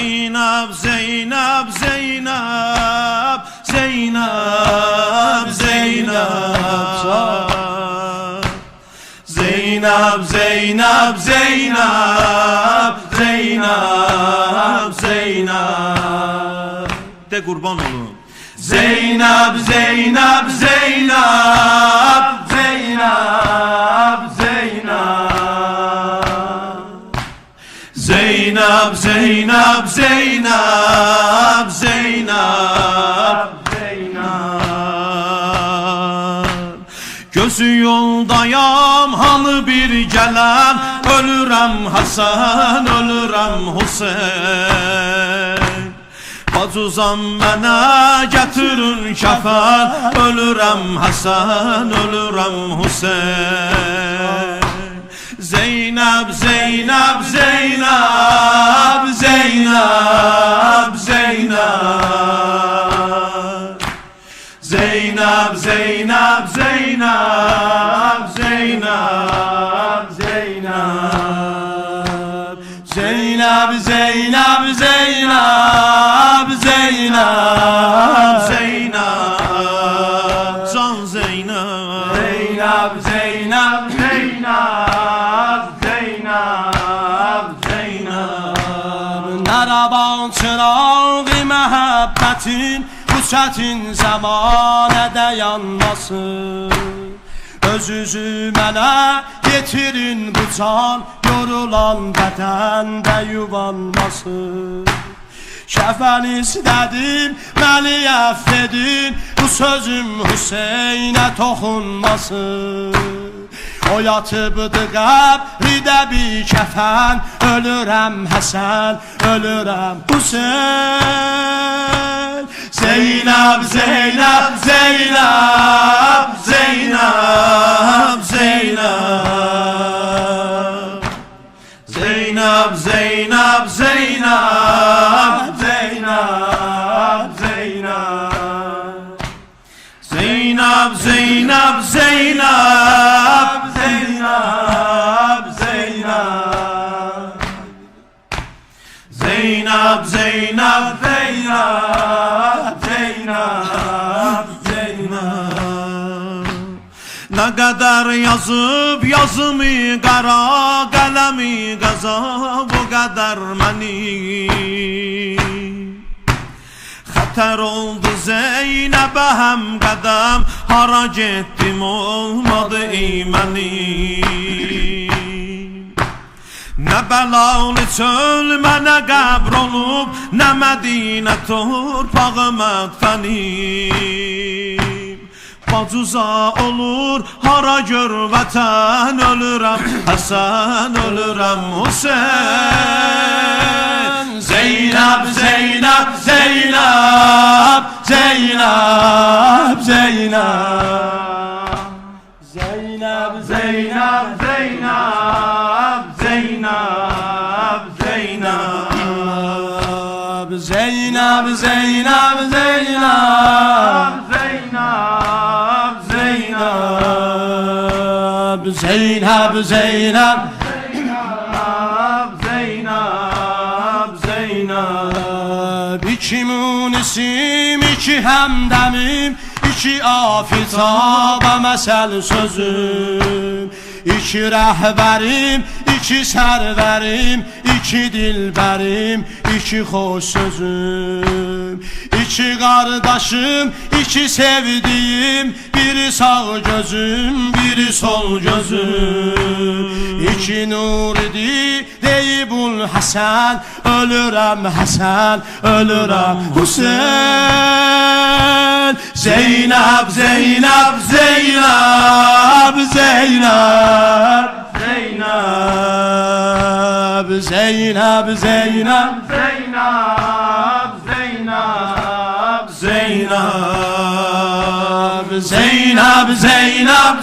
Zeynep, Zeynep, Zeynep, Zeynep, Zeynep, Zeynep, Zeynep, Zeynep, Zeynep, Zeynep. De kurban olun. Zeynep, Zeynep, Zeynep, Zeynep, Zeynep, Zeynep, Zeynep, Zeynep, Zeynep, Zeynep. Gözü yoldayam halı bir gelen, ölürem Hasan, ölürem Hüseyin. Bacuzam mənə gətirin kəfən, ölürəm Hasan, ölürəm Hüseyin. Zeynep, Zeynep, Zeynep, Zeynep, Zeynep, Zeynep, Zeynep, Zeynep, Zeynep, Zeynep, Zeynep, Zeynep, Zeynep, Zeynep, Zeynep, can Zeynep, Zeynep, Zeynep, Zeynep, Zeynep, Zeynep. Nərəban çırağı məhəbbətin bu çətin zəmanədə yanmasın. Öz-üzü mənə getirin bu can, yorulan bədəndə yuvanmasın. Kəfən istədim, məni əff edin, bu sözüm Hüseynə toxunmasın. O yatıbdı qəbridə bir kəfən, ölürəm Həsən, ölürəm Hüseyn. Zeynep, Zeynep, Zeynep, Zeynep, Zeynep, Zeynep, Zeynep, Zeynep, Zeynep, Zeynep, Zeynep, Zeynep, Zeynep, Zeynep, Zeynep, Zeynep, Zeynep, Zeynep, Zeynep. Ne kadar yazıp yazımı qara, qələmi qaza, bu kadar məni. Xətər oldu Zeynəbə həm qədəm, hara getdim olmadı imənim. Nə bəlalı çöl mənə qəbr olub, nə Mədinə torpağı mədfənim. Bacuza olur hara gör vətən, ölürəm Həsən, ölürəm Hüseyin. Zeynep, Zeynep, Zeynep, Zeynep, Zeynep, Zeynep, Zeynep, Zeynep, Zeynep, Zeynep, Zeynep, Zeynep, Zeynep, Zeynep, Zeynep, Zeynep, Zeynep, İki munisim, iki həmdəmim, iki afitaba məsəl sözüm. İki rəhbərim, iki sərvərim, iki dilbərim, iki xoş sözüm. İki qardaşım, iki sevdiyim, biri sağ gözüm, biri sol gözüm. İki nur idi deyibul Həsən, ölürəm Həsən, ölürəm Hüseyin. Zeynep, Zeynep, Zeynep, Zeynep, Zeynep, Zeynep, Zeynep, Zeynep, Zeynep, Zeynep, Zeynep, Zeynep,